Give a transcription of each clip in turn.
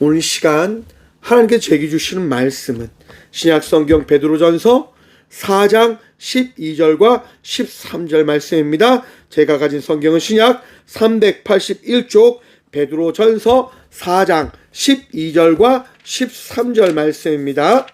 오늘 시간 하나님께서 제게 주시는 말씀은 신약성경 베드로전서 4장 12절과 13절 말씀입니다. 제가 가진 성경은 신약 381쪽 베드로전서 4장 12절과 13절 말씀입니다.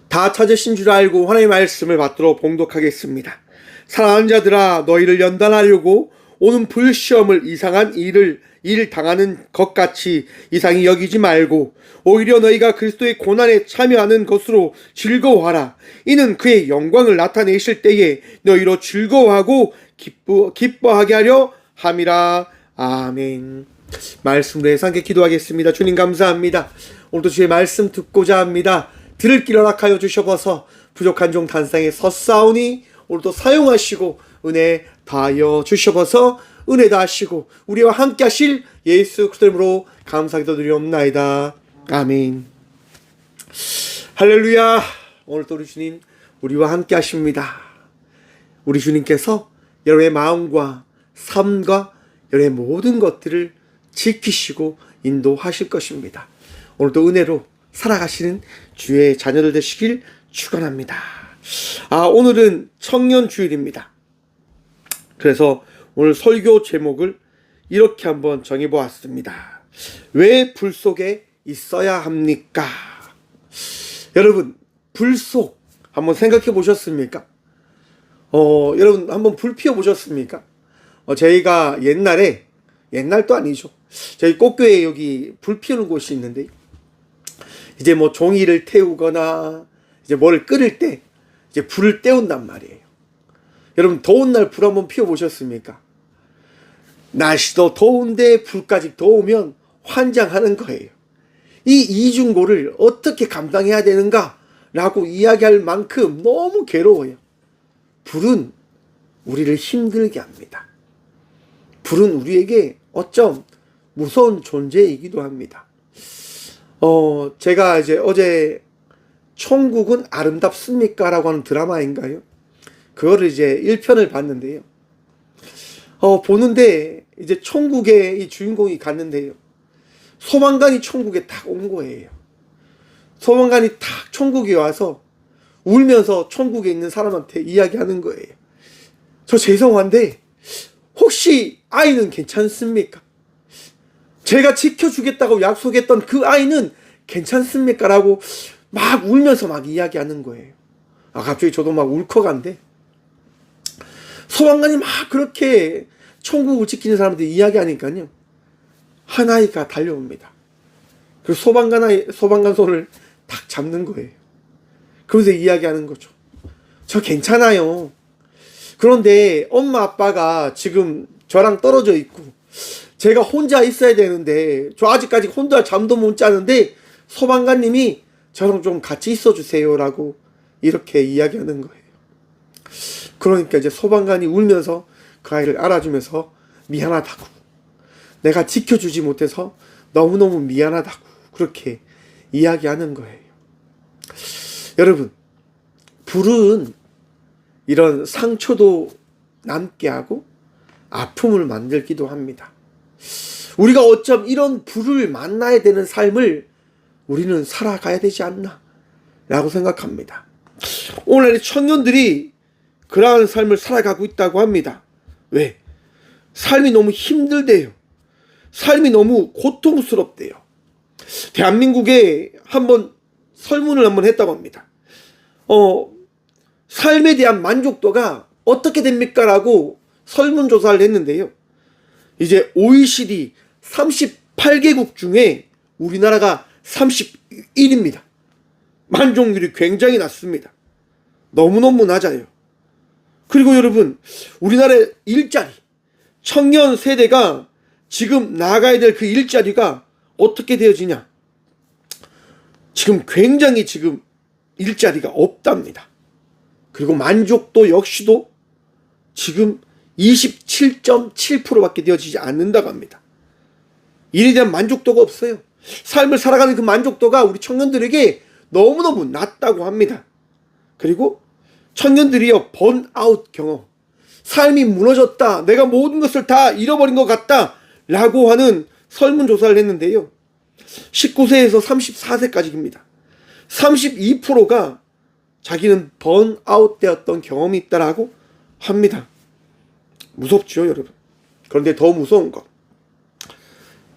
다 찾으신 줄 알고 하나님의 말씀을 받들어 봉독하겠습니다. 사랑하는 자들아, 너희를 연단하려고 오는 불시험을 이상한 일 당하는 것 같이 이상히 여기지 말고 오히려 너희가 그리스도의 고난에 참여하는 것으로 즐거워하라. 이는 그의 영광을 나타내실 때에 너희로 즐거워하고 기뻐하게 하려 함이라. 아멘. 말씀으로 예상께 기도하겠습니다. 주님 감사합니다. 오늘도 주의 말씀 듣고자 합니다. 들을 길 허락하여 주셔서 부족한 종 단상에 섰사오니 오늘도 사용하시고 은혜 다하여 주셔서 은혜 다하시고 우리와 함께 하실 예수 그리스도 이름으로 감사기도 드리옵나이다. 아멘. 할렐루야. 오늘도 우리 주님 우리와 함께 하십니다. 우리 주님께서 여러분의 마음과 삶과 여러분의 모든 것들을 지키시고 인도하실 것입니다. 오늘도 은혜로 살아가시는 주의 자녀들 되시길 축원합니다. 오늘은 청년주일입니다. 그래서 오늘 설교 제목을 이렇게 한번 정해보았습니다. 왜 불 속에 있어야 합니까? 여러분, 불 속 한번 생각해 보셨습니까? 여러분 한번 불 피워 보셨습니까? 저희가 옛날도 아니죠. 저희 꽃교회에 여기 불 피우는 곳이 있는데 이제 뭐 종이를 태우거나 이제 뭘 끓일 때 이제 불을 때운단 말이에요. 여러분 더운 날 불 한번 피워 보셨습니까? 날씨도 더운데 불까지 더우면 환장하는 거예요. 이 이중고를 어떻게 감당해야 되는가 라고 이야기할 만큼 너무 괴로워요. 불은 우리를 힘들게 합니다. 불은 우리에게 어쩜 무서운 존재이기도 합니다. 제가 이제 어제 천국은 아름답습니까? 라고 하는 드라마인가요? 그거를 이제 1편을 봤는데요. 보는데 이제 천국에 이 주인공이 갔는데요. 소방관이 천국에 딱 온 거예요. 소방관이 딱 천국에 와서 울면서 천국에 있는 사람한테 이야기하는 거예요. 저 죄송한데 혹시 아이는 괜찮습니까? 제가 지켜주겠다고 약속했던 그 아이는 괜찮습니까? 라고 막 울면서 막 이야기하는 거예요. 갑자기 저도 막 울컥한데 소방관이 막 그렇게 천국을 지키는 사람들 이야기하니까요. 한 아이가 달려옵니다. 그리고 소방관 손을 딱 잡는 거예요. 그러면서 이야기하는 거죠. 저 괜찮아요. 그런데 엄마 아빠가 지금 저랑 떨어져 있고 제가 혼자 있어야 되는데 저 아직까지 혼자 잠도 못 자는데 소방관님이 저랑 좀 같이 있어 주세요 라고 이렇게 이야기하는 거예요. 그러니까 이제 소방관이 울면서 그 아이를 안아주면서 미안하다고, 내가 지켜주지 못해서 너무너무 미안하다고 그렇게 이야기하는 거예요. 여러분, 불은 이런 상처도 남게 하고 아픔을 만들기도 합니다. 우리가 어쩜 이런 불을 만나야 되는 삶을 우리는 살아가야 되지 않나 라고 생각합니다. 오늘 청년들이 그러한 삶을 살아가고 있다고 합니다. 왜? 삶이 너무 힘들대요. 삶이 너무 고통스럽대요. 대한민국에 한번 설문을 한번 했다고 합니다. 삶에 대한 만족도가 어떻게 됩니까? 라고 설문조사를 했는데요. 이제 OECD 38개국 중에 우리나라가 31입니다. 만족률이 굉장히 낮습니다. 너무너무 낮아요. 그리고 여러분, 우리나라의 일자리, 청년 세대가 지금 나가야 될 그 일자리가 어떻게 되어지냐? 지금 굉장히 지금 일자리가 없답니다. 그리고 만족도 역시도 지금 27.7%밖에 되어지지 않는다고 합니다. 일에 대한 만족도가 없어요. 삶을 살아가는 그 만족도가 우리 청년들에게 너무너무 낮다고 합니다. 그리고 청년들이요, 번아웃 경험, 삶이 무너졌다, 내가 모든 것을 다 잃어버린 것 같다 라고 하는 설문조사를 했는데요. 19세에서 34세까지입니다. 32%가 자기는 번아웃 되었던 경험이 있다라고 합니다. 무섭죠, 여러분. 그런데 더 무서운 것,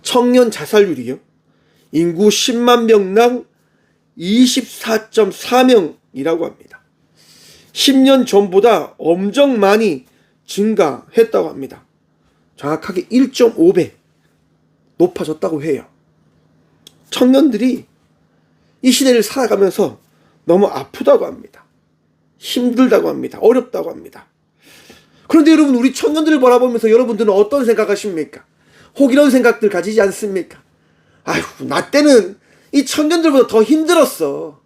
청년 자살률이요, 인구 10만 명당 24.4명이라고 합니다. 10년 전보다 엄청 많이 증가했다고 합니다. 정확하게 1.5배 높아졌다고 해요. 청년들이 이 시대를 살아가면서 너무 아프다고 합니다. 힘들다고 합니다. 어렵다고 합니다. 그런데 여러분, 우리 청년들을 바라보면서 여러분들은 어떤 생각하십니까? 혹 이런 생각들 가지지 않습니까? 아휴, 나 때는 이 청년들보다 더 힘들었어.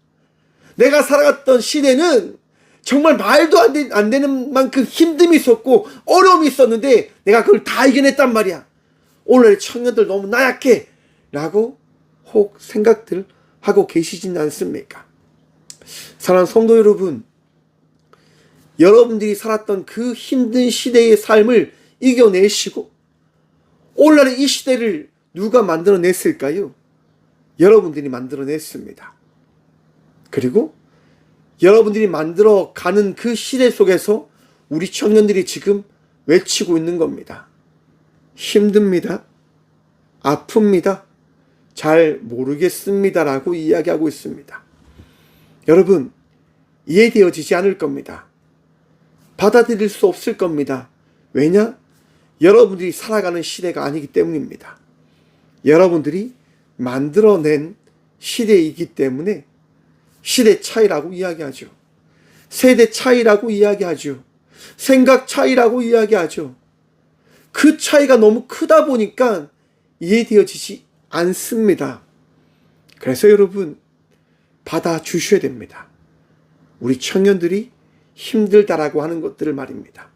내가 살아갔던 시대는 정말 말도 안 되는 만큼 힘듦이 있었고 어려움이 있었는데 내가 그걸 다 이겨냈단 말이야. 오늘의 청년들 너무 나약해 라고 혹 생각들 하고 계시진 않습니까? 사랑하는 성도 여러분, 여러분들이 살았던 그 힘든 시대의 삶을 이겨내시고 오늘날의 이 시대를 누가 만들어냈을까요? 여러분들이 만들어냈습니다. 그리고 여러분들이 만들어가는 그 시대 속에서 우리 청년들이 지금 외치고 있는 겁니다. 힘듭니다. 아픕니다. 잘 모르겠습니다. 라고 이야기하고 있습니다. 여러분, 이해되어지지 않을 겁니다. 받아들일 수 없을 겁니다. 왜냐? 여러분들이 살아가는 시대가 아니기 때문입니다. 여러분들이 만들어낸 시대이기 때문에 시대 차이라고 이야기하죠. 세대 차이라고 이야기하죠. 생각 차이라고 이야기하죠. 그 차이가 너무 크다 보니까 이해되어지지 않습니다. 그래서 여러분, 받아주셔야 됩니다. 우리 청년들이 힘들다라고 하는 것들을 말입니다.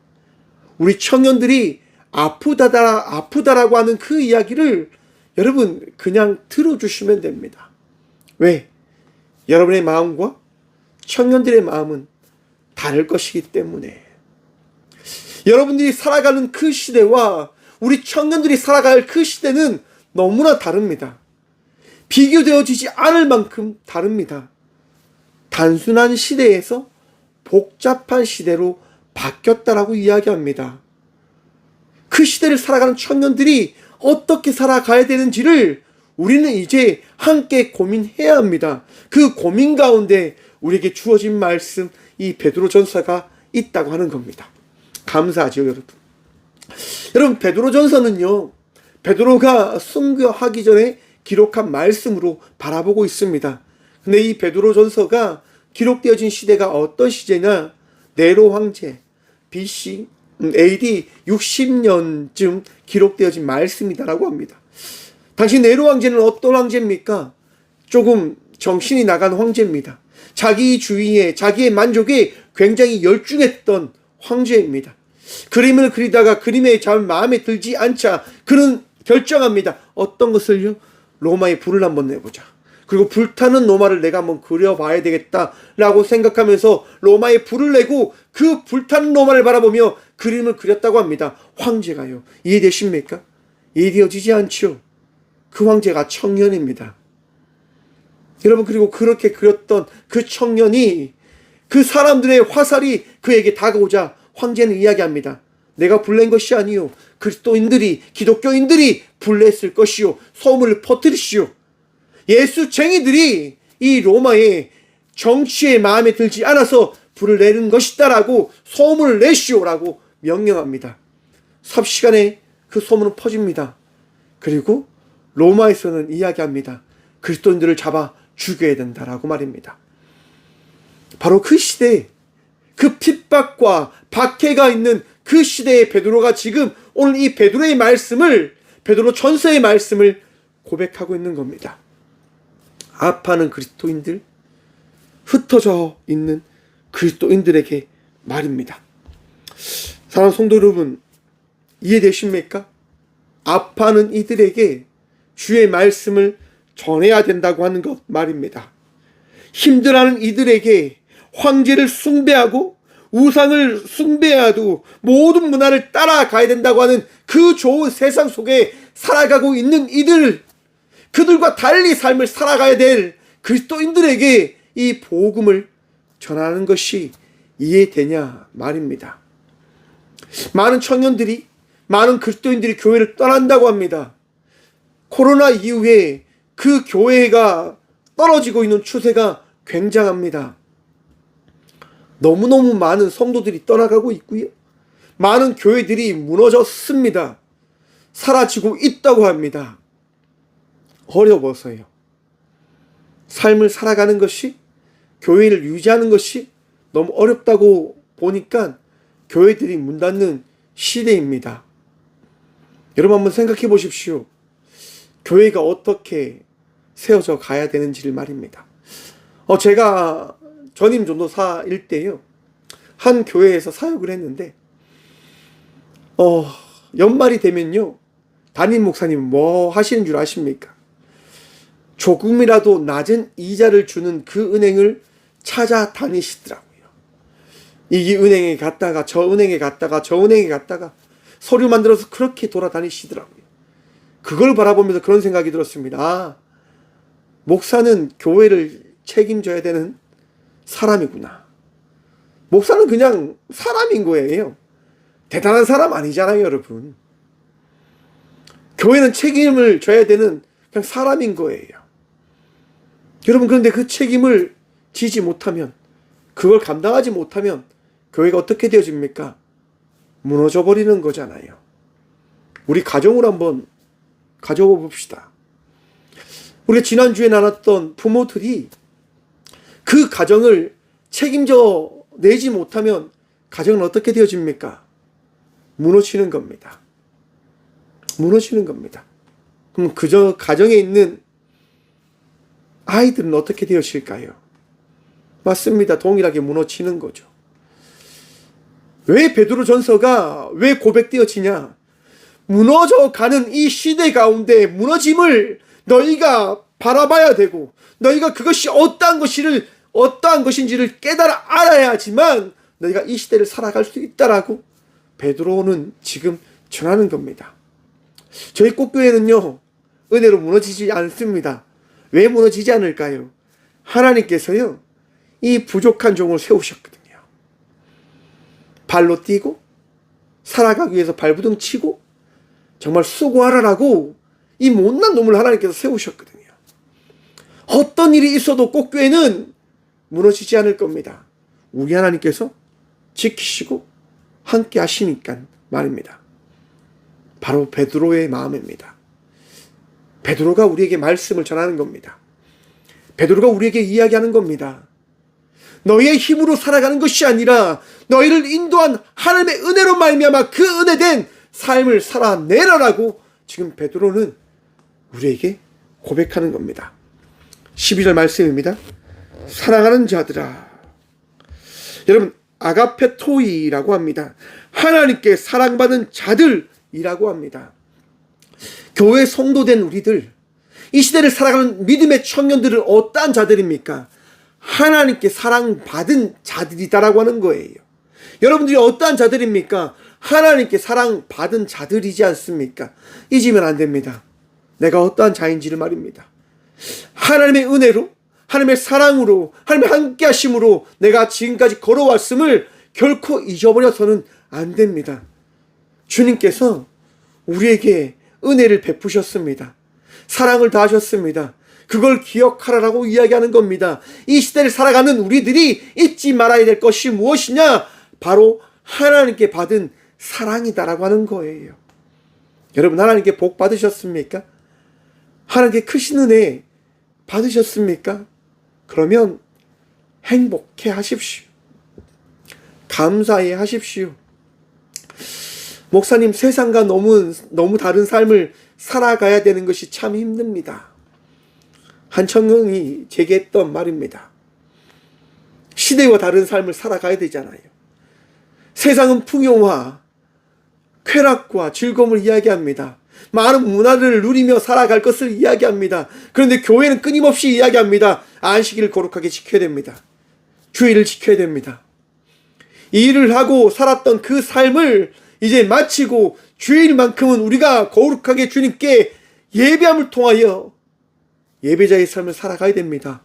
우리 청년들이 아프다라고 하는 그 이야기를 여러분 그냥 들어주시면 됩니다. 왜? 여러분의 마음과 청년들의 마음은 다를 것이기 때문에. 여러분들이 살아가는 그 시대와 우리 청년들이 살아갈 그 시대는 너무나 다릅니다. 비교되어지지 않을 만큼 다릅니다. 단순한 시대에서 복잡한 시대로 바뀌었다라고 이야기합니다. 그 시대를 살아가는 청년들이 어떻게 살아가야 되는지를 우리는 이제 함께 고민해야 합니다. 그 고민 가운데 우리에게 주어진 말씀, 이 베드로전서가 있다고 하는 겁니다. 감사하죠, 여러분. 여러분, 베드로전서는요, 베드로가 순교하기 전에 기록한 말씀으로 바라보고 있습니다. 근데 이 베드로전서가 기록되어진 시대가 어떤 시대냐? 네로 황제 BC AD 60년쯤 기록되어진 말씀이다라고 합니다. 당시 네로 황제는 어떤 황제입니까? 조금 정신이 나간 황제입니다. 자기 주위에, 자기의 만족에 굉장히 열중했던 황제입니다. 그림을 그리다가 그림에 잘 마음에 들지 않자 그는 결정합니다. 어떤 것을요? 로마에 불을 한번 내보자. 그리고 불타는 로마를 내가 한번 그려봐야 되겠다라고 생각하면서 로마에 불을 내고 그 불타는 로마를 바라보며 그림을 그렸다고 합니다. 황제가요. 이해되십니까? 이해되어지지 않죠? 그 황제가 청년입니다. 여러분, 그리고 그렇게 그렸던 그 청년이, 그 사람들의 화살이 그에게 다가오자 황제는 이야기합니다. 내가 불낸 것이 아니요, 그리스도인들이, 기독교인들이 불냈을 것이요, 소문을 퍼뜨리시오. 예수쟁이들이 이 로마의 정치에 마음에 들지 않아서 불을 내는 것이다라고 소문을 내시오라고 명령합니다. 삽시간에 그 소문은 퍼집니다. 그리고 로마에서는 이야기합니다. 그리스도인들을 잡아 죽여야 된다라고 말입니다. 바로 그 시대에 그 핍박과 박해가 있는 그 시대의 베드로가 지금 오늘 이 베드로의 말씀을, 베드로 전서의 말씀을 고백하고 있는 겁니다. 아파하는 그리스도인들, 흩어져 있는 그리스도인들에게 말입니다. 사랑하는 성도 여러분, 이해되십니까? 아파하는 이들에게 주의 말씀을 전해야 된다고 하는 것 말입니다. 힘들어하는 이들에게 황제를 숭배하고 우상을 숭배해도 모든 문화를 따라가야 된다고 하는 그 좋은 세상 속에 살아가고 있는 이들, 그들과 달리 삶을 살아가야 될 그리스도인들에게 이 복음을 전하는 것이 이해되냐 말입니다. 많은 청년들이, 많은 그리스도인들이 교회를 떠난다고 합니다. 코로나 이후에 그 교회가 떨어지고 있는 추세가 굉장합니다. 너무너무 많은 성도들이 떠나가고 있고요. 많은 교회들이 무너졌습니다. 사라지고 있다고 합니다. 어려워서요. 삶을 살아가는 것이, 교회를 유지하는 것이 너무 어렵다고 보니까 교회들이 문 닫는 시대입니다. 여러분 한번 생각해 보십시오. 교회가 어떻게 세워져 가야 되는지를 말입니다. 제가 전임 전도사일 때요, 한 교회에서 사역을 했는데 연말이 되면요, 담임 목사님 뭐 하시는 줄 아십니까? 조금이라도 낮은 이자를 주는 그 은행을 찾아다니시더라고요. 이 은행에 갔다가 저 은행에 갔다가 저 은행에 갔다가 서류 만들어서 그렇게 돌아다니시더라고요. 그걸 바라보면서 그런 생각이 들었습니다. 아, 목사는 교회를 책임져야 되는 사람이구나. 목사는 그냥 사람인 거예요. 대단한 사람 아니잖아요, 여러분. 교회는 책임을 져야 되는 그냥 사람인 거예요. 여러분, 그런데 그 책임을 지지 못하면, 그걸 감당하지 못하면 교회가 어떻게 되어집니까? 무너져 버리는 거잖아요. 우리 가정을 한번 가져와 봅시다. 우리가 지난주에 나눴던 부모들이 그 가정을 책임져 내지 못하면 가정은 어떻게 되어집니까? 무너지는 겁니다. 무너지는 겁니다. 그럼 그저 가정에 있는 아이들은 어떻게 되어질까요? 맞습니다. 동일하게 무너지는 거죠. 왜 베드로전서가 왜 고백되어지냐? 무너져가는 이 시대 가운데 무너짐을 너희가 바라봐야 되고, 너희가 그것이 어떠한 것인지를 깨달아 알아야지만 너희가 이 시대를 살아갈 수 있다라고 베드로는 지금 전하는 겁니다. 저희 꽃교회는요, 은혜로 무너지지 않습니다. 왜 무너지지 않을까요? 하나님께서요, 이 부족한 종을 세우셨거든요. 발로 뛰고 살아가기 위해서 발부둥 치고 정말 수고하라라고 이 못난 놈을 하나님께서 세우셨거든요. 어떤 일이 있어도 꽃교회는 무너지지 않을 겁니다. 우리 하나님께서 지키시고 함께 하시니까 말입니다. 바로 베드로의 마음입니다. 베드로가 우리에게 말씀을 전하는 겁니다. 베드로가 우리에게 이야기하는 겁니다. 너희의 힘으로 살아가는 것이 아니라 너희를 인도한 하나님의 은혜로 말미암아 그 은혜된 삶을 살아내라라고 지금 베드로는 우리에게 고백하는 겁니다. 12절 말씀입니다. 사랑하는 자들아. 여러분, 아가페토이라고 합니다. 하나님께 사랑받은 자들이라고 합니다. 교회 성도된 우리들, 이 시대를 살아가는 믿음의 청년들은 어떠한 자들입니까? 하나님께 사랑받은 자들이다라고 하는 거예요. 여러분들이 어떠한 자들입니까? 하나님께 사랑받은 자들이지 않습니까? 잊으면 안 됩니다. 내가 어떠한 자인지를 말입니다. 하나님의 은혜로, 하나님의 사랑으로, 하나님의 함께 하심으로 내가 지금까지 걸어왔음을 결코 잊어버려서는 안 됩니다. 주님께서 우리에게 은혜를 베푸셨습니다. 사랑을 다하셨습니다. 그걸 기억하라라고 이야기하는 겁니다. 이 시대를 살아가는 우리들이 잊지 말아야 될 것이 무엇이냐? 바로 하나님께 받은 사랑이다라고 하는 거예요. 여러분, 하나님께 복 받으셨습니까? 하나님께 크신 은혜 받으셨습니까? 그러면 행복해 하십시오. 감사해 하십시오. 목사님, 세상과 너무 다른 삶을 살아가야 되는 것이 참 힘듭니다. 한 청년이 제게 했던 말입니다. 시대와 다른 삶을 살아가야 되잖아요. 세상은 풍요와 쾌락과 즐거움을 이야기합니다. 많은 문화를 누리며 살아갈 것을 이야기합니다. 그런데 교회는 끊임없이 이야기합니다. 안식일을 거룩하게 지켜야 됩니다. 주일을 지켜야 됩니다. 이 일을 하고 살았던 그 삶을 이제 마치고 주일만큼은 우리가 거룩하게 주님께 예배함을 통하여 예배자의 삶을 살아가야 됩니다.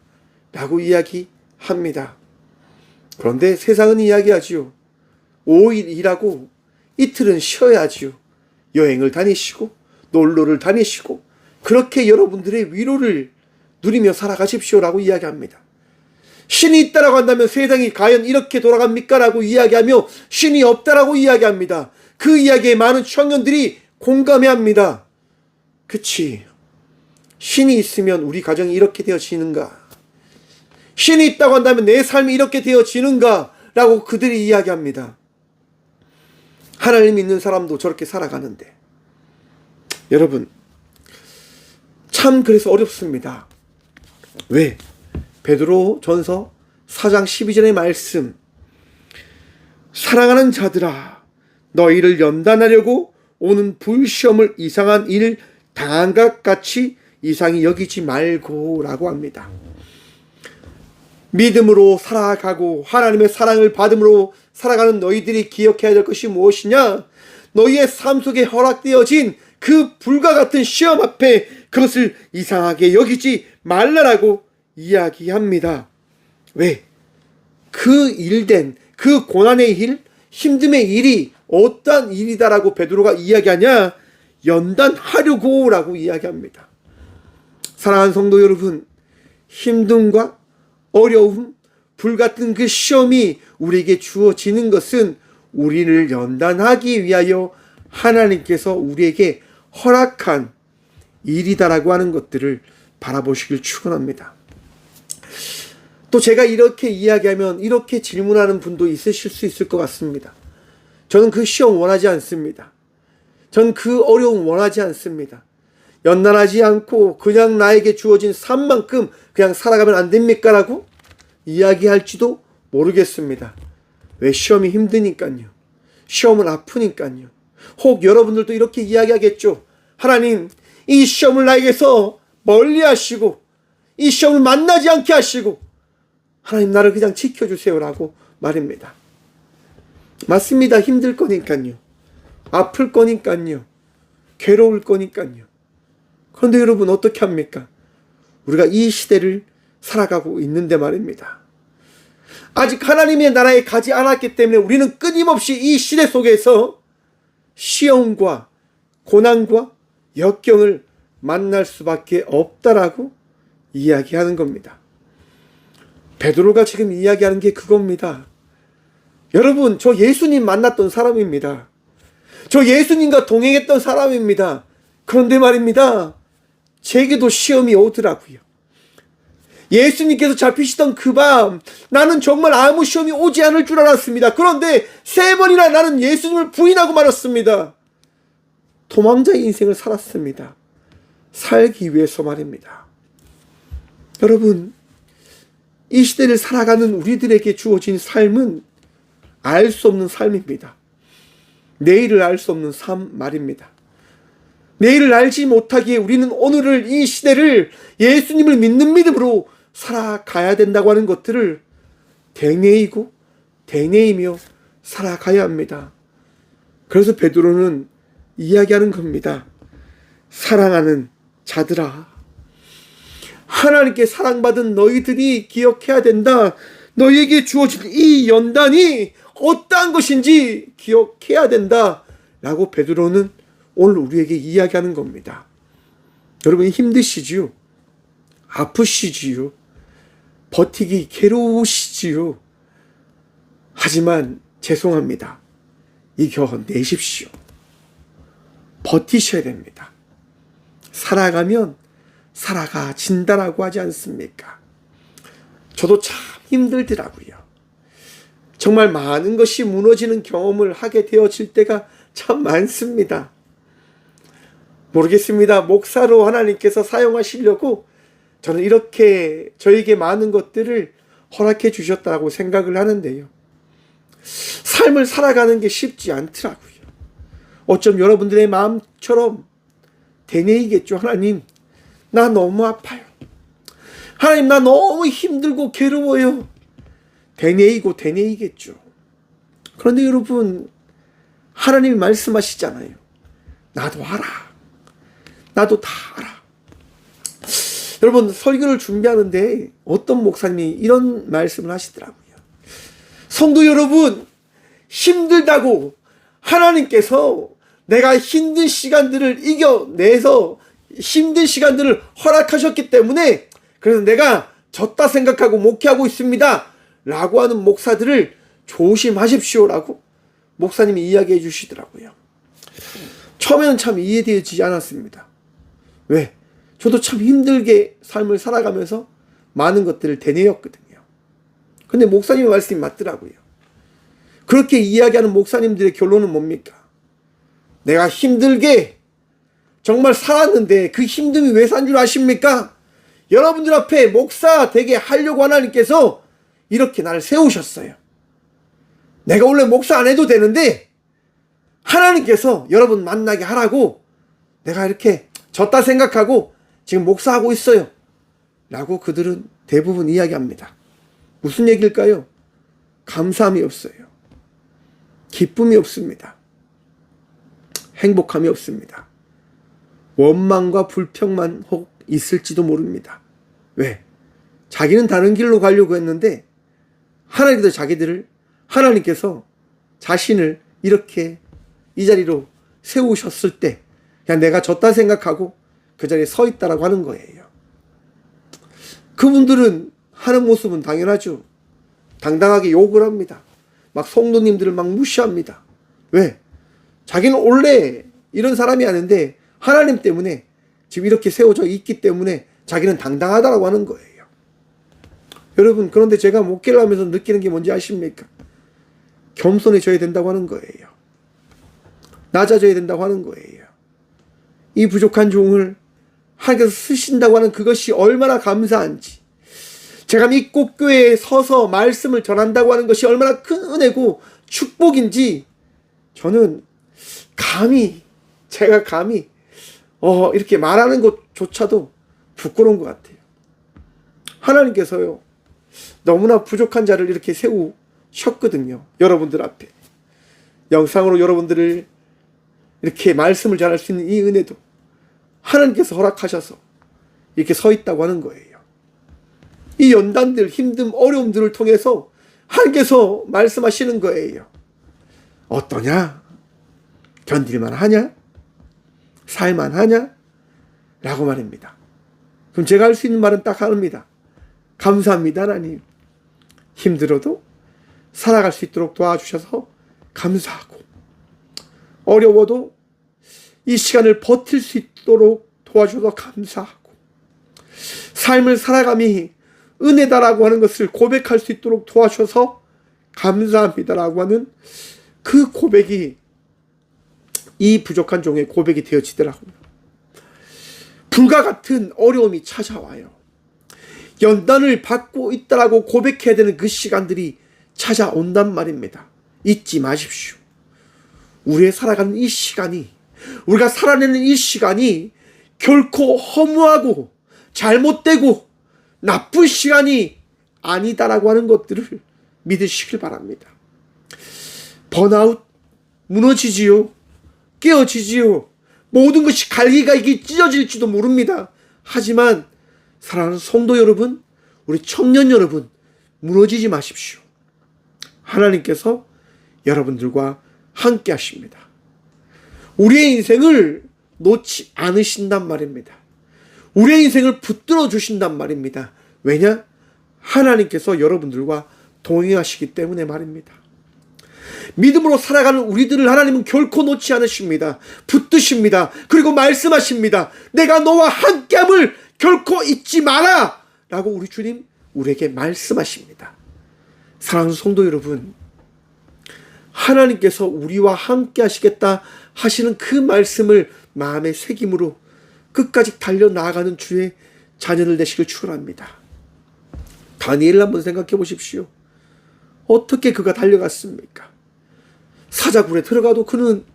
라고 이야기합니다. 그런데 세상은 이야기하지요. 5일 일하고 이틀은 쉬어야지요. 여행을 다니시고 놀러를 다니시고 그렇게 여러분들의 위로를 누리며 살아가십시오라고 이야기합니다. 신이 있다라고 한다면 세상이 과연 이렇게 돌아갑니까? 라고 이야기하며 신이 없다라고 이야기합니다. 그 이야기에 많은 청년들이 공감해합니다. 그치, 신이 있으면 우리 가정이 이렇게 되어지는가? 신이 있다고 한다면 내 삶이 이렇게 되어지는가? 라고 그들이 이야기합니다. 하나님 믿는 사람도 저렇게 살아가는데 여러분, 참 그래서 어렵습니다. 왜? 베드로 전서 4장 12절의 말씀, 사랑하는 자들아 너희를 연단하려고 오는 불시험을 이상한 일 당한 것 같이 이상히 여기지 말고 라고 합니다. 믿음으로 살아가고 하나님의 사랑을 받음으로 살아가는 너희들이 기억해야 될 것이 무엇이냐? 너희의 삶 속에 허락되어진 그 불과 같은 시험 앞에 그것을 이상하게 여기지 말라라고 이야기합니다. 왜? 그 일된 그 고난의 일, 힘듦의 일이 어떠한 일이다라고 베드로가 이야기하냐? 연단하려고 라고 이야기합니다. 사랑하는 성도 여러분, 힘듦과 어려움, 불같은 그 시험이 우리에게 주어지는 것은 우리를 연단하기 위하여 하나님께서 우리에게 허락한 일이다라고 하는 것들을 바라보시길 축원합니다. 또 제가 이렇게 이야기하면 이렇게 질문하는 분도 있으실 수 있을 것 같습니다. 저는 그 시험 원하지 않습니다. 저는 그 어려움 원하지 않습니다. 연단하지 않고 그냥 나에게 주어진 삶만큼 그냥 살아가면 안 됩니까? 라고 이야기할지도 모르겠습니다. 왜? 시험이 힘드니까요. 시험은 아프니까요. 혹 여러분들도 이렇게 이야기하겠죠. 하나님, 이 시험을 나에게서 멀리 하시고 이 시험을 만나지 않게 하시고 하나님 나를 그냥 지켜주세요라고 말입니다. 맞습니다. 힘들 거니까요. 아플 거니까요. 괴로울 거니까요. 그런데 여러분 어떻게 합니까? 우리가 이 시대를 살아가고 있는데 말입니다. 아직 하나님의 나라에 가지 않았기 때문에 우리는 끊임없이 이 시대 속에서 시험과 고난과 역경을 만날 수밖에 없다라고 이야기하는 겁니다. 베드로가 지금 이야기하는 게 그겁니다. 여러분, 저 예수님 만났던 사람입니다. 저 예수님과 동행했던 사람입니다. 그런데 말입니다, 제게도 시험이 오더라고요. 예수님께서 잡히시던 그 밤 나는 정말 아무 시험이 오지 않을 줄 알았습니다. 그런데 3번이나 나는 예수님을 부인하고 말았습니다. 도망자의 인생을 살았습니다. 살기 위해서 말입니다. 여러분, 이 시대를 살아가는 우리들에게 주어진 삶은 알 수 없는 삶입니다. 내일을 알 수 없는 삶 말입니다. 내일을 알지 못하기에 우리는 오늘을, 이 시대를 예수님을 믿는 믿음으로 살아가야 된다고 하는 것들을 되뇌이고 되뇌이며 살아가야 합니다. 그래서 베드로는 이야기하는 겁니다. 사랑하는 자들아, 하나님께 사랑받은 너희들이 기억해야 된다. 너희에게 주어진 이 연단이 어떠한 것인지 기억해야 된다 라고 베드로는 오늘 우리에게 이야기하는 겁니다. 여러분, 힘드시지요? 아프시지요? 버티기 괴로우시지요? 하지만 죄송합니다. 이겨내십시오. 버티셔야 됩니다. 살아가면 살아가진다라고 하지 않습니까? 저도 참 힘들더라고요. 정말 많은 것이 무너지는 경험을 하게 되어질 때가 참 많습니다. 모르겠습니다. 목사로 하나님께서 사용하시려고 저는 이렇게 저에게 많은 것들을 허락해 주셨다고 생각을 하는데요. 삶을 살아가는 게 쉽지 않더라고요. 어쩜 여러분들의 마음처럼 되뇌이겠죠. 하나님, 나 너무 아파요. 하나님, 나 너무 힘들고 괴로워요. 되뇌이고 되뇌이겠죠. 그런데 여러분, 하나님이 말씀하시잖아요. 나도 알아. 나도 다 알아. 여러분, 설교를 준비하는데 어떤 목사님이 이런 말씀을 하시더라고요. 성도 여러분, 힘들다고 하나님께서 내가 힘든 시간들을 이겨내서 힘든 시간들을 허락하셨기 때문에 그래서 내가 졌다 생각하고 목회하고 있습니다 라고 하는 목사들을 조심하십시오 라고 목사님이 이야기해 주시더라고요. 처음에는 참 이해되지 않았습니다. 왜? 저도 참 힘들게 삶을 살아가면서 많은 것들을 되뇌었거든요. 근데 목사님의 말씀이 맞더라고요. 그렇게 이야기하는 목사님들의 결론은 뭡니까? 내가 힘들게 정말 살았는데 그 힘듦이 왜 산 줄 아십니까? 여러분들 앞에 목사 되게 하려고 하나님께서 이렇게 나를 세우셨어요. 내가 원래 목사 안 해도 되는데 하나님께서 여러분 만나게 하라고 내가 이렇게 졌다 생각하고 지금 목사하고 있어요 라고 그들은 대부분 이야기합니다. 무슨 얘기일까요? 감사함이 없어요. 기쁨이 없습니다. 행복함이 없습니다. 원망과 불평만 혹 있을지도 모릅니다. 왜? 자기는 다른 길로 가려고 했는데 하나님께서 자신을 이렇게 이 자리로 세우셨을 때 그냥 내가 졌다 생각하고 그 자리에 서 있다라고 하는 거예요. 그분들은 하는 모습은 당연하죠. 당당하게 욕을 합니다. 막 성도님들을 막 무시합니다. 왜? 자기는 원래 이런 사람이 아닌데 하나님 때문에 지금 이렇게 세워져 있기 때문에 자기는 당당하다라고 하는 거예요. 여러분, 그런데 제가 목회를 하면서 느끼는 게 뭔지 아십니까? 겸손해져야 된다고 하는 거예요. 낮아져야 된다고 하는 거예요. 이 부족한 종을 하나님께서 쓰신다고 하는 그것이 얼마나 감사한지, 제가 밑곡교회에 서서 말씀을 전한다고 하는 것이 얼마나 큰 은혜고 축복인지 저는 제가 감히 이렇게 말하는 것조차도 부끄러운 것 같아요. 하나님께서요, 너무나 부족한 자를 이렇게 세우셨거든요. 여러분들 앞에. 영상으로 여러분들을 이렇게 말씀을 전할 수 있는 이 은혜도 하나님께서 허락하셔서 이렇게 서 있다고 하는 거예요. 이 연단들, 힘듦, 어려움들을 통해서 하나님께서 말씀하시는 거예요. 어떠냐? 견딜만 하냐? 살만 하냐? 라고 말입니다. 그럼 제가 할 수 있는 말은 딱 하나입니다. 감사합니다, 하나님. 힘들어도 살아갈 수 있도록 도와주셔서 감사하고, 어려워도 이 시간을 버틸 수 있도록 도와주셔서 감사하고, 삶을 살아감이 은혜다라고 하는 것을 고백할 수 있도록 도와주셔서 감사합니다라고 하는 그 고백이 이 부족한 종의 고백이 되어지더라고요. 불과 같은 어려움이 찾아와요. 연단을 받고 있다라고 고백해야 되는 그 시간들이 찾아온단 말입니다. 잊지 마십시오. 우리의 살아가는 이 시간이, 우리가 살아내는 이 시간이 결코 허무하고 잘못되고 나쁜 시간이 아니다라고 하는 것들을 믿으시길 바랍니다. 번아웃, 무너지지요. 깨어지지요. 모든 것이 갈기갈기 찢어질지도 모릅니다. 하지만 사랑하는 성도 여러분, 우리 청년 여러분, 무너지지 마십시오. 하나님께서 여러분들과 함께 하십니다. 우리의 인생을 놓지 않으신단 말입니다. 우리의 인생을 붙들어 주신단 말입니다. 왜냐? 하나님께서 여러분들과 동행하시기 때문에 말입니다. 믿음으로 살아가는 우리들을 하나님은 결코 놓지 않으십니다. 붙드십니다. 그리고 말씀하십니다. 내가 너와 함께함을 결코 잊지 마라! 라고 우리 주님 우리에게 말씀하십니다. 사랑하는 성도 여러분, 하나님께서 우리와 함께 하시겠다 하시는 그 말씀을 마음에 새김으로 끝까지 달려나가는 주의 자녀들 되시길 축원합니다. 다니엘을 한번 생각해 보십시오. 어떻게 그가 달려갔습니까? 사자굴에 들어가도 그는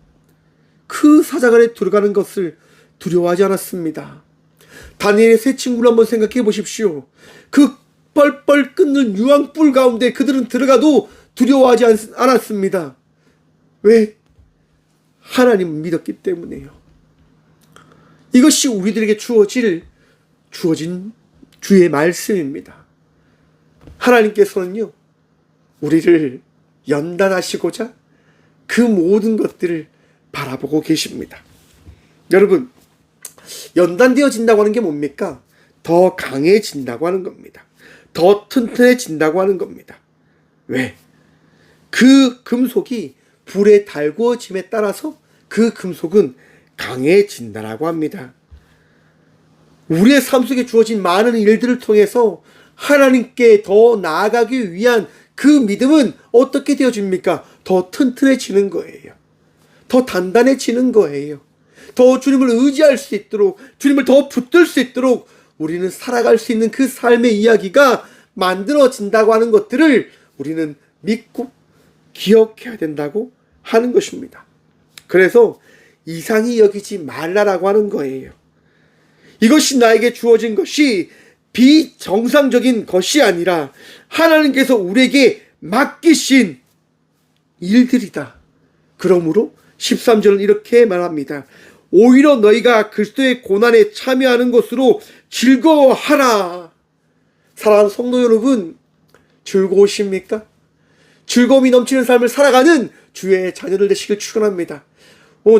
그 사자굴에 들어가는 것을 두려워하지 않았습니다. 다니엘의 세 친구를 한번 생각해 보십시오. 그 뻘뻘 끓는 유황불 가운데 그들은 들어가도 두려워하지 않았습니다. 왜? 하나님을 믿었기 때문에요. 이것이 우리들에게 주어질 주어진 주의 말씀입니다. 하나님께서는요, 우리를 연단하시고자 그 모든 것들을 바라보고 계십니다. 여러분, 연단되어진다고 하는 게 뭡니까? 더 강해진다고 하는 겁니다. 더 튼튼해진다고 하는 겁니다. 왜? 그 금속이 불에 달구어짐에 따라서 그 금속은 강해진다라고 합니다. 우리의 삶 속에 주어진 많은 일들을 통해서 하나님께 더 나아가기 위한 그 믿음은 어떻게 되어집니까? 더 튼튼해지는 거예요. 더 단단해지는 거예요. 더 주님을 의지할 수 있도록, 주님을 더 붙들 수 있도록 우리는 살아갈 수 있는 그 삶의 이야기가 만들어진다고 하는 것들을 우리는 믿고 기억해야 된다고 하는 것입니다. 그래서 이상히 여기지 말라라고 하는 거예요. 이것이 나에게 주어진 것이 비정상적인 것이 아니라 하나님께서 우리에게 맡기신 일들이다. 그러므로 13절은 이렇게 말합니다. 오히려 너희가 그리스도의 고난에 참여하는 것으로 즐거워하라. 사랑하는 성도 여러분, 즐거우십니까? 즐거움이 넘치는 삶을 살아가는 주의 자녀들 되시길 축원합니다.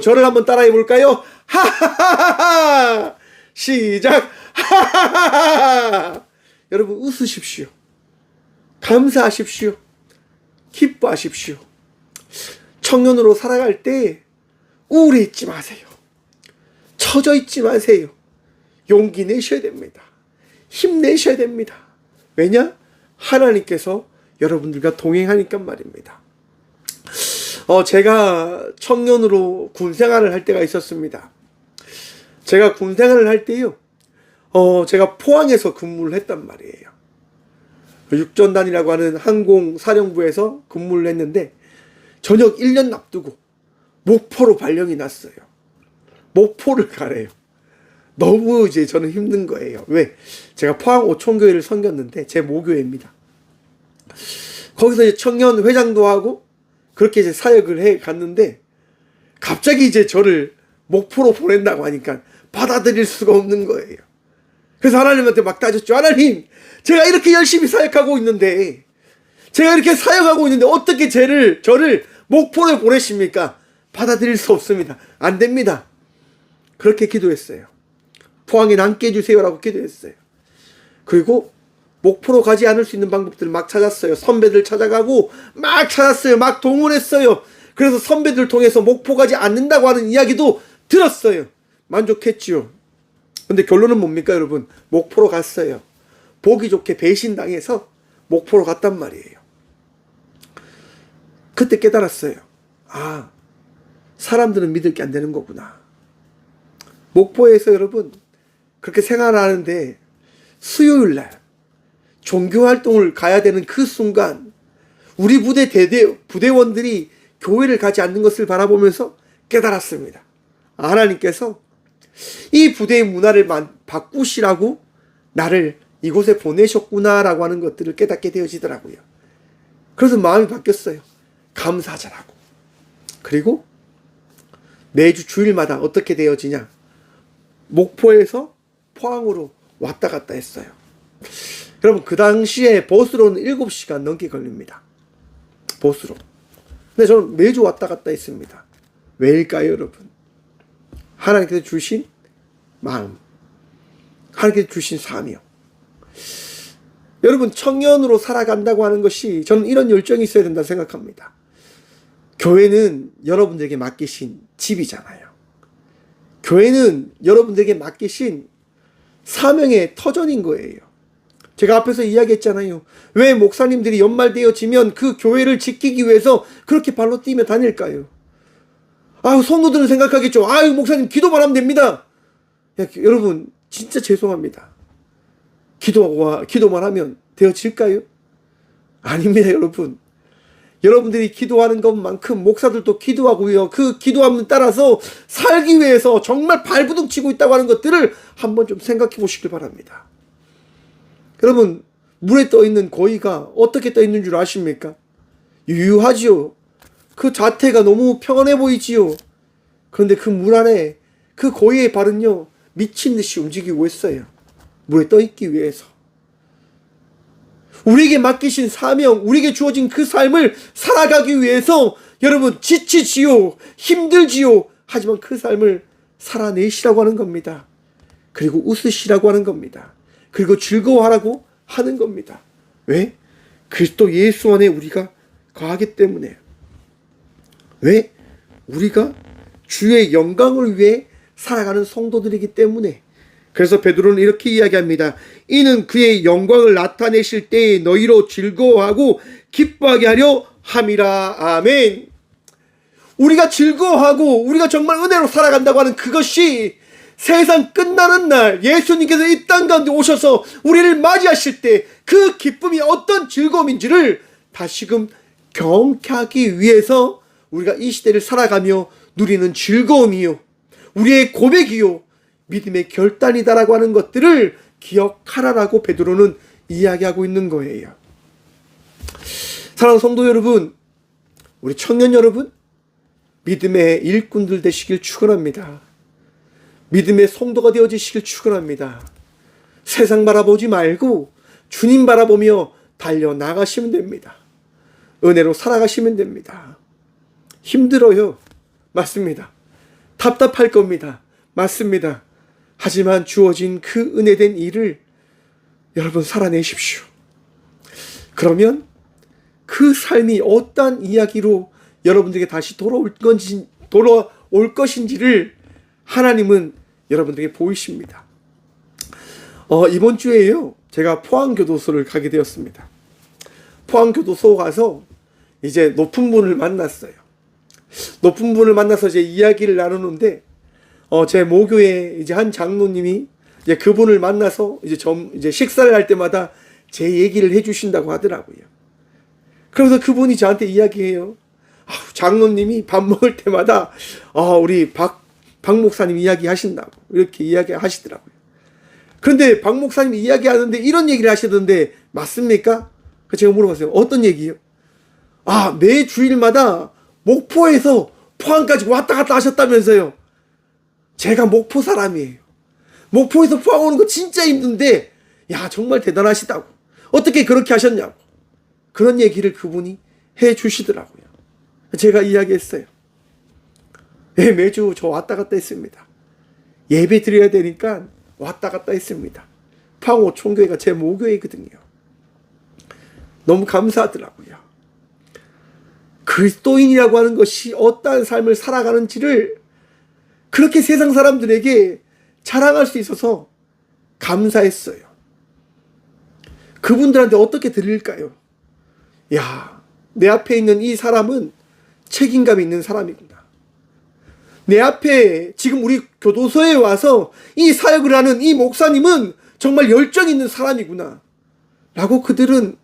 저를 한번 따라해 볼까요? 하하하하! 시작! 하하하하! 여러분, 웃으십시오. 감사하십시오. 기뻐하십시오. 청년으로 살아갈 때 우울해 있지 마세요. 처져 있지 마세요. 용기 내셔야 됩니다. 힘내셔야 됩니다. 왜냐? 하나님께서 여러분들과 동행하니까 말입니다. 제가 청년으로 군생활을 할 때가 있었습니다. 제가 군생활을 할 때요, 제가 포항에서 근무를 했단 말이에요. 육전단이라고 하는 항공사령부에서 근무를 했는데, 전역 1년 앞두고 목포로 발령이 났어요. 목포를 가래요. 너무 이제 저는 힘든 거예요. 왜? 제가 포항 오촌교회를 섬겼는데, 제 모교회입니다. 거기서 이제 청년 회장도 하고, 그렇게 이제 사역을 해 갔는데, 갑자기 이제 저를 목포로 보낸다고 하니까 받아들일 수가 없는 거예요. 그래서 하나님한테 막 따졌죠. 하나님, 제가 이렇게 열심히 사역하고 있는데, 어떻게 저를 목포에 보내십니까? 받아들일 수 없습니다. 안 됩니다. 그렇게 기도했어요. 포항에 남게 해주세요라고 기도했어요. 그리고 목포로 가지 않을 수 있는 방법들을 막 찾았어요. 선배들 찾아가고 막 찾았어요. 막 동원했어요. 그래서 선배들 통해서 목포 가지 않는다고 하는 이야기도 들었어요. 만족했지요. 근데 결론은 뭡니까, 여러분? 목포로 갔어요. 보기 좋게 배신당해서 목포로 갔단 말이에요. 그때 깨달았어요. 아, 사람들은 믿을 게 안 되는 거구나. 목포에서 여러분 그렇게 생활하는데 수요일날 종교활동을 가야 되는 그 순간 우리 부대원들이 교회를 가지 않는 것을 바라보면서 깨달았습니다. 하나님께서 이 부대의 문화를 바꾸시라고 나를 이곳에 보내셨구나라고 하는 것들을 깨닫게 되어지더라고요. 그래서 마음이 바뀌었어요. 감사하자라고. 그리고 매주 주일마다 어떻게 되어지냐, 목포에서 포항으로 왔다 갔다 했어요. 여러분, 그 당시에 버스로는 7시간 넘게 걸립니다. 버스로. 근데 저는 매주 왔다 갔다 했습니다. 왜일까요, 여러분? 하나님께서 주신 마음, 하나님께서 주신 사명. 여러분, 청년으로 살아간다고 하는 것이 저는 이런 열정이 있어야 된다 생각합니다. 교회는 여러분들에게 맡기신 집이잖아요. 교회는 여러분들에게 맡기신 사명의 터전인 거예요. 제가 앞에서 이야기했잖아요. 왜 목사님들이 연말 되어지면 그 교회를 지키기 위해서 그렇게 발로 뛰며 다닐까요? 아유, 성도들은 생각하겠죠. 아유, 목사님 기도만 하면 됩니다. 여러분, 진짜 죄송합니다. 기도만 하면 되어질까요? 아닙니다, 여러분. 여러분들이 기도하는 것만큼 목사들도 기도하고요. 그 기도함을 따라서 살기 위해서 정말 발부둥 치고 있다고 하는 것들을 한번 좀 생각해 보시길 바랍니다. 여러분, 물에 떠 있는 고기가 어떻게 떠 있는 줄 아십니까? 유유하지요. 그 자태가 너무 평안해 보이지요. 그런데 그 물 안에 그 고기의 발은요, 미친 듯이 움직이고 있어요. 물에 떠 있기 위해서. 우리에게 맡기신 사명, 우리에게 주어진 그 삶을 살아가기 위해서 여러분 지치지요, 힘들지요. 하지만 그 삶을 살아내시라고 하는 겁니다. 그리고 웃으시라고 하는 겁니다. 그리고 즐거워하라고 하는 겁니다. 왜? 그리스도 예수 안에 우리가 거하기 때문에. 왜? 우리가 주의 영광을 위해 살아가는 성도들이기 때문에. 그래서 베드로는 이렇게 이야기합니다. 이는 그의 영광을 나타내실 때에 너희로 즐거워하고 기뻐하게 하려 함이라. 아멘. 우리가 즐거워하고 우리가 정말 은혜로 살아간다고 하는 그것이 세상 끝나는 날 예수님께서 이 땅 가운데 오셔서 우리를 맞이하실 때 그 기쁨이 어떤 즐거움인지를 다시금 경험하기 위해서 우리가 이 시대를 살아가며 누리는 즐거움이요, 우리의 고백이요, 믿음의 결단이다라고 하는 것들을 기억하라라고 베드로는 이야기하고 있는 거예요. 사랑하는 성도 여러분, 우리 청년 여러분, 믿음의 일꾼들 되시길 축원합니다. 믿음의 성도가 되어지시길 축원합니다. 세상 바라보지 말고 주님 바라보며 달려나가시면 됩니다. 은혜로 살아가시면 됩니다. 힘들어요. 맞습니다. 답답할 겁니다. 맞습니다. 하지만 주어진 그 은혜된 일을 여러분 살아내십시오. 그러면 그 삶이 어떠한 이야기로 여러분들에게 다시 돌아올 것인지를 하나님은 여러분들에게 보이십니다. 이번 주에요, 제가 포항교도소를 가게 되었습니다. 포항교도소 가서 이제 높은 분을 만났어요. 높은 분을 만나서 이제 이야기를 나누는데, 제 모교의 이제 한 장로님이 이제 그분을 만나서 이제 식사를 할 때마다 제 얘기를 해주신다고 하더라고요. 그래서 그분이 저한테 이야기해요. 장로님이 밥 먹을 때마다 우리 박 목사님 이야기 하신다고 이렇게 이야기 하시더라고요. 그런데 박 목사님이 이야기하는데 이런 얘기를 하시던데 맞습니까? 제가 물어봤어요. 어떤 얘기요? 매 주일마다 목포에서 포항까지 왔다 갔다 하셨다면서요. 제가 목포 사람이에요. 목포에서 포항 오는 거 진짜 힘든데 야, 정말 대단하시다고. 어떻게 그렇게 하셨냐고. 그런 얘기를 그분이 해 주시더라고요. 제가 이야기했어요. 네, 매주 저 왔다 갔다 했습니다. 예배 드려야 되니까 왔다 갔다 했습니다. 포항 오총교회가 제 모교회거든요. 너무 감사하더라고요. 그리스도인이라고 하는 것이 어떠한 삶을 살아가는지를 그렇게 세상 사람들에게 자랑할 수 있어서 감사했어요. 그분들한테 어떻게 드릴까요? 야, 내 앞에 있는 이 사람은 책임감 있는 사람이구나. 내 앞에 지금 우리 교도소에 와서 이 사역을 하는 이 목사님은 정말 열정 있는 사람이구나 라고 그들은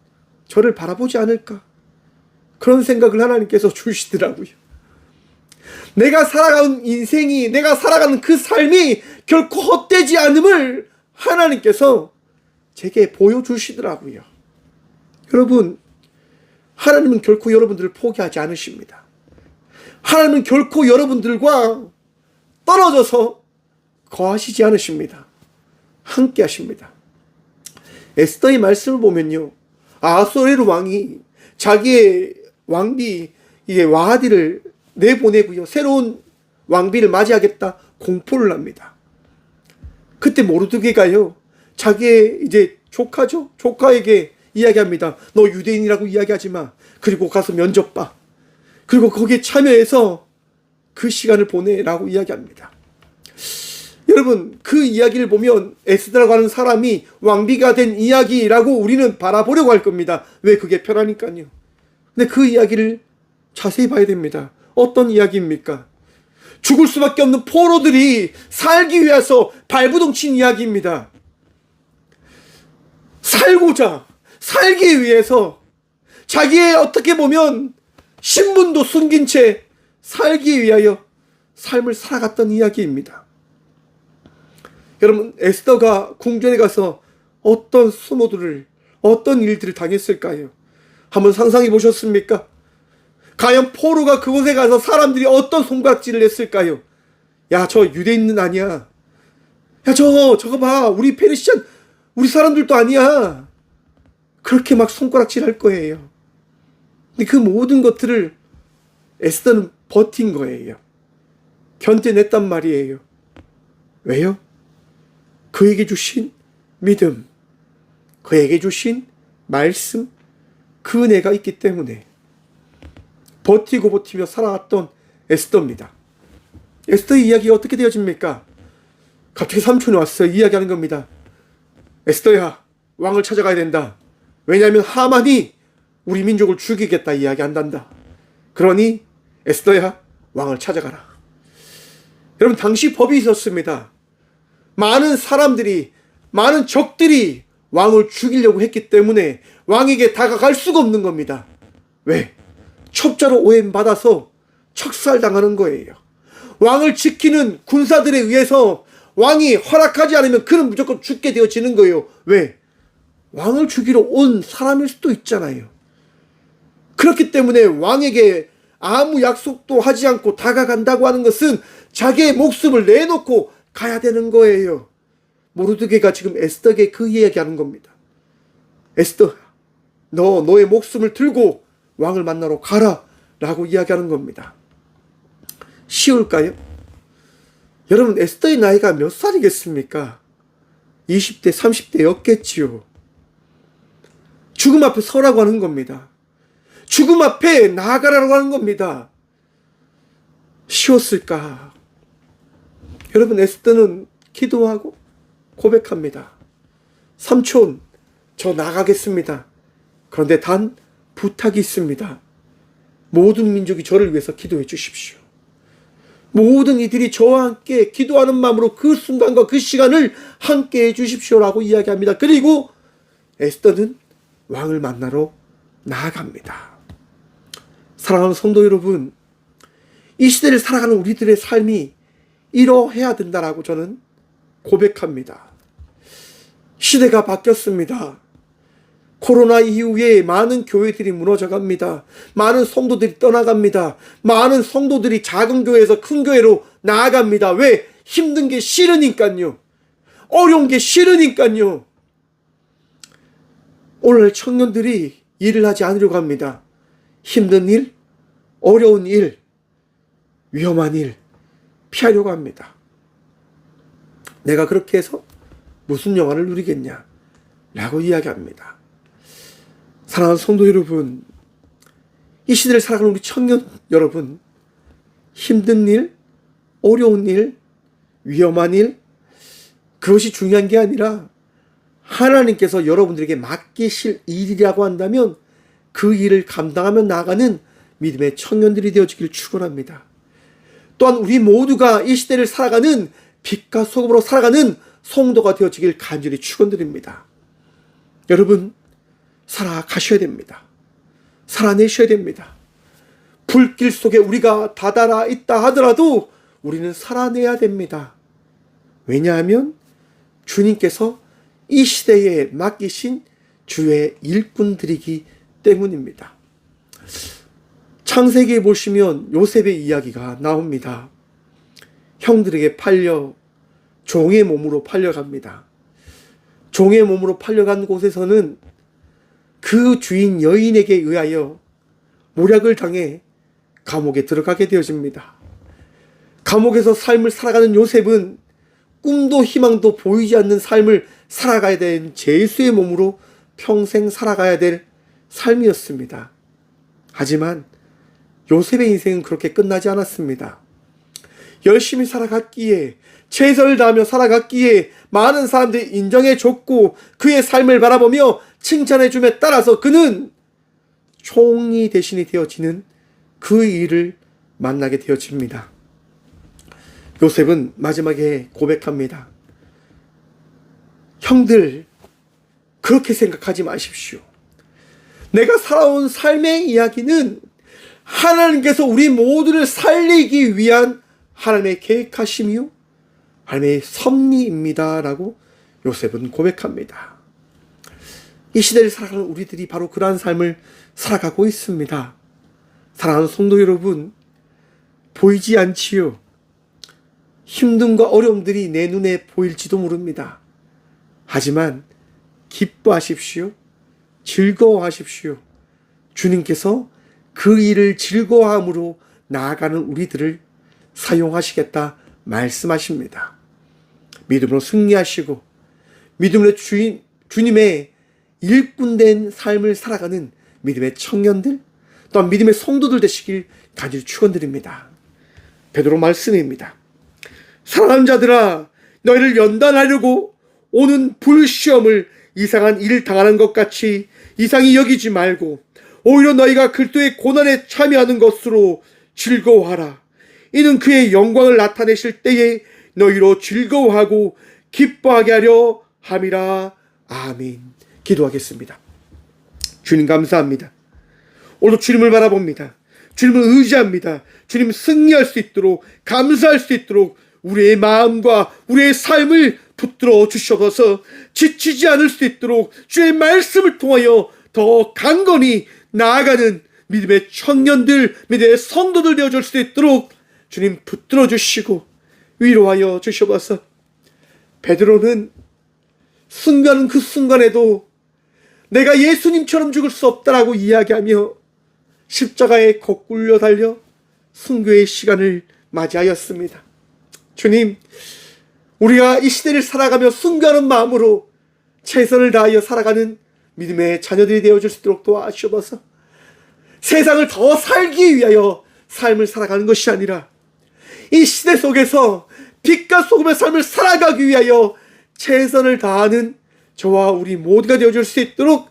저를 바라보지 않을까, 그런 생각을 하나님께서 주시더라고요. 내가 살아가는 인생이, 내가 살아가는 그 삶이 결코 헛되지 않음을 하나님께서 제게 보여주시더라고요. 여러분, 하나님은 결코 여러분들을 포기하지 않으십니다. 하나님은 결코 여러분들과 떨어져서 거하시지 않으십니다. 함께 하십니다. 에스더의 말씀을 보면요, 아하수에로 왕이 자기의 왕비 이제 와하디를 내보내고요, 새로운 왕비를 맞이하겠다 공포를 합니다. 그때 모르드게가요, 자기의 이제 조카죠, 조카에게 이야기합니다. 너 유대인이라고 이야기하지 마. 그리고 가서 면접 봐. 그리고 거기에 참여해서 그 시간을 보내라고 이야기합니다. 여러분, 그 이야기를 보면 에스더라고 하는 사람이 왕비가 된 이야기라고 우리는 바라보려고 할 겁니다. 왜? 그게 편하니까요. 근데 그 이야기를 자세히 봐야 됩니다. 어떤 이야기입니까? 죽을 수밖에 없는 포로들이 살기 위해서 발부동 친 이야기입니다. 살기 위해서 자기의 어떻게 보면 신분도 숨긴 채 살기 위하여 삶을 살아갔던 이야기입니다. 여러분, 에스더가 궁전에 가서 어떤 수모들을, 어떤 일들을 당했을까요? 한번 상상해 보셨습니까? 과연 포로가 그곳에 가서 사람들이 어떤 손가락질을 했을까요? 야, 저 유대인은 아니야. 야, 저거 봐. 우리 페르시안 우리 사람들도 아니야. 그렇게 막 손가락질 할 거예요. 근데 그 모든 것들을 에스더는 버틴 거예요. 견뎌냈단 말이에요. 왜요? 그에게 주신 믿음, 그에게 주신 말씀, 그 은혜가 있기 때문에 버티고 버티며 살아왔던 에스더입니다. 에스더의 이야기가 어떻게 되어집니까? 갑자기 삼촌이 왔어요. 이야기하는 겁니다. 에스더야, 왕을 찾아가야 된다. 왜냐하면 하만이 우리 민족을 죽이겠다 이야기한단다. 그러니 에스더야, 왕을 찾아가라. 여러분, 당시 법이 있었습니다. 많은 사람들이, 많은 적들이 왕을 죽이려고 했기 때문에 왕에게 다가갈 수가 없는 겁니다. 왜? 첩자로 오해받아서 척살당하는 거예요. 왕을 지키는 군사들에 의해서 왕이 허락하지 않으면 그는 무조건 죽게 되어지는 거예요. 왜? 왕을 죽이러 온 사람일 수도 있잖아요. 그렇기 때문에 왕에게 아무 약속도 하지 않고 다가간다고 하는 것은 자기의 목숨을 내놓고 가야 되는 거예요. 모르드게가 지금 에스더에게 그 이야기하는 겁니다. 에스더, 너의 목숨을 들고 왕을 만나러 가라 라고 이야기하는 겁니다. 쉬울까요? 여러분, 에스더의 나이가 몇 살이겠습니까? 20대, 30대였겠지요. 죽음 앞에 서라고 하는 겁니다. 죽음 앞에 나아가라고 하는 겁니다. 쉬웠을까? 여러분, 에스더는 기도하고 고백합니다. 삼촌, 저 나가겠습니다. 그런데 단 부탁이 있습니다. 모든 민족이 저를 위해서 기도해 주십시오. 모든 이들이 저와 함께 기도하는 마음으로 그 순간과 그 시간을 함께 해 주십시오라고 이야기합니다. 그리고 에스더는 왕을 만나러 나아갑니다. 사랑하는 성도 여러분, 이 시대를 살아가는 우리들의 삶이 이러해야 된다라고 저는 고백합니다. 시대가 바뀌었습니다. 코로나 이후에 많은 교회들이 무너져 갑니다. 많은 성도들이 떠나갑니다. 많은 성도들이 작은 교회에서 큰 교회로 나아갑니다. 왜? 힘든 게 싫으니까요. 어려운 게 싫으니까요. 오늘 청년들이 일을 하지 않으려고 합니다. 힘든 일, 어려운 일, 위험한 일 피하려고 합니다. 내가 그렇게 해서 무슨 영화를 누리겠냐 라고 이야기합니다. 사랑하는 성도 여러분, 이 시대를 살아가는 우리 청년 여러분, 힘든 일, 어려운 일, 위험한 일, 그것이 중요한 게 아니라 하나님께서 여러분들에게 맡기실 일이라고 한다면 그 일을 감당하며 나아가는 믿음의 청년들이 되어지길 축원합니다. 또한 우리 모두가 이 시대를 살아가는 빛과 소금으로 살아가는 성도가 되어지길 간절히 축원드립니다. 여러분, 살아가셔야 됩니다. 살아내셔야 됩니다. 불길 속에 우리가 다다라 있다 하더라도 우리는 살아내야 됩니다. 왜냐하면 주님께서 이 시대에 맡기신 주의 일꾼들이기 때문입니다. 창세기에 보시면 요셉의 이야기가 나옵니다. 형들에게 팔려 종의 몸으로 팔려갑니다. 종의 몸으로 팔려간 곳에서는 그 주인 여인에게 의하여 모략을 당해 감옥에 들어가게 되어집니다. 감옥에서 삶을 살아가는 요셉은 꿈도 희망도 보이지 않는 삶을 살아가야 된 죄수의 몸으로 평생 살아가야 될 삶이었습니다. 하지만 요셉의 인생은 그렇게 끝나지 않았습니다. 열심히 살아갔기에, 최선을 다하며 살아갔기에 많은 사람들이 인정해줬고 그의 삶을 바라보며 칭찬해줌에 따라서 그는 총리 대신이 되어지는 그 일을 만나게 되어집니다. 요셉은 마지막에 고백합니다. 형들, 그렇게 생각하지 마십시오. 내가 살아온 삶의 이야기는 하나님께서 우리 모두를 살리기 위한 하나님의 계획하심이요 하나님의 섭리입니다 라고 요셉은 고백합니다. 이 시대를 살아가는 우리들이 바로 그러한 삶을 살아가고 있습니다. 사랑하는 성도 여러분, 보이지 않지요. 힘듦과 어려움들이 내 눈에 보일지도 모릅니다. 하지만 기뻐하십시오. 즐거워하십시오. 주님께서 그 일을 즐거워함으로 나아가는 우리들을 사용하시겠다 말씀하십니다. 믿음으로 승리하시고 믿음으로 주님의 일꾼된 삶을 살아가는 믿음의 청년들, 또한 믿음의 성도들 되시길 간절히 축원드립니다. 베드로 말씀입니다. 사랑하는 자들아, 너희를 연단하려고 오는 불시험을 이상한 일을 당하는 것 같이 이상히 여기지 말고 오히려 너희가 그리스도의 고난에 참여하는 것으로 즐거워하라. 이는 그의 영광을 나타내실 때에 너희로 즐거워하고 기뻐하게 하려 함이라. 아멘. 기도하겠습니다. 주님 감사합니다. 오늘도 주님을 바라봅니다. 주님을 의지합니다. 주님 승리할 수 있도록, 감사할 수 있도록 우리의 마음과 우리의 삶을 붙들어 주셔서 지치지 않을 수 있도록 주의 말씀을 통하여 더 강건히 나아가는 믿음의 청년들, 믿음의 성도들 되어줄 수 있도록 주님 붙들어 주시고 위로하여 주셔서 베드로는 순간 그 순간에도 내가 예수님처럼 죽을 수 없다라고 이야기하며 십자가에 거꾸로 달려 순교의 시간을 맞이하였습니다. 주님, 우리가 이 시대를 살아가며 순교하는 마음으로 최선을 다하여 살아가는 믿음의 자녀들이 되어줄 수 있도록 도와주셔서 세상을 더 살기 위하여 삶을 살아가는 것이 아니라 이 시대 속에서 빛과 소금의 삶을 살아가기 위하여 최선을 다하는 저와 우리 모두가 되어줄 수 있도록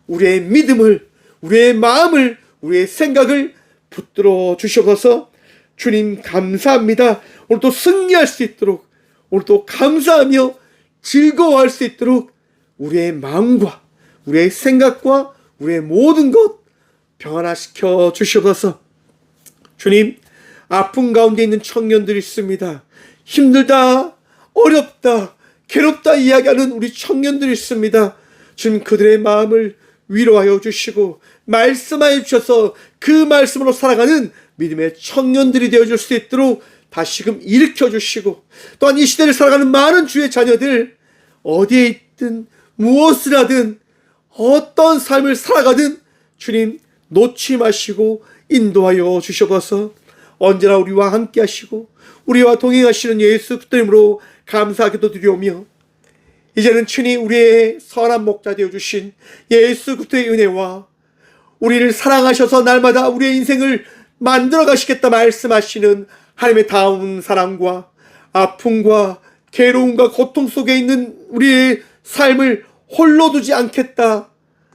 우리의 믿음을, 우리의 마음을, 우리의 생각을 붙들어 주셔서 주님 감사합니다. 오늘도 승리할 수 있도록, 오늘도 감사하며 즐거워할 수 있도록 우리의 마음과 우리의 생각과 우리의 모든 것 평안화시켜 주셔서 주님, 아픔 가운데 있는 청년들이 있습니다. 힘들다, 어렵다, 괴롭다 이야기하는 우리 청년들이 있습니다. 주님, 그들의 마음을 위로하여 주시고 말씀하여 주셔서 그 말씀으로 살아가는 믿음의 청년들이 되어줄 수 있도록 다시금 일으켜 주시고, 또한 이 시대를 살아가는 많은 주의 자녀들 어디에 있든 무엇을 하든 어떤 삶을 살아가든 주님 놓지 마시고 인도하여 주셔서 언제나 우리와 함께 하시고 우리와 동행하시는 예수 그리스도 이름으로 감사하게도 드리오며, 이제는 친히 우리의 선한 목자 되어주신 예수 그리스도의 은혜와 우리를 사랑하셔서 날마다 우리의 인생을 만들어 가시겠다 말씀하시는 하나님의 다운 사랑과 아픔과 괴로움과 고통 속에 있는 우리의 삶을 홀로 두지 않겠다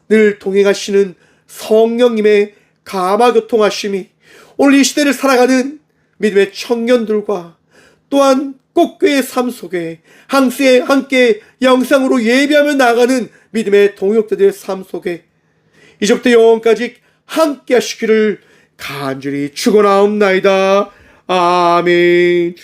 늘 동행하시는 성령님의 감화교통하심이 오늘 이 시대를 살아가는 믿음의 청년들과 또한 꽃교회의 삶 속에 함께 영상으로 예배하며 나아가는 믿음의 동역자들의 삶 속에 이제부터 영원까지 함께 하시기를 간절히 축원하옵나이다. 아멘.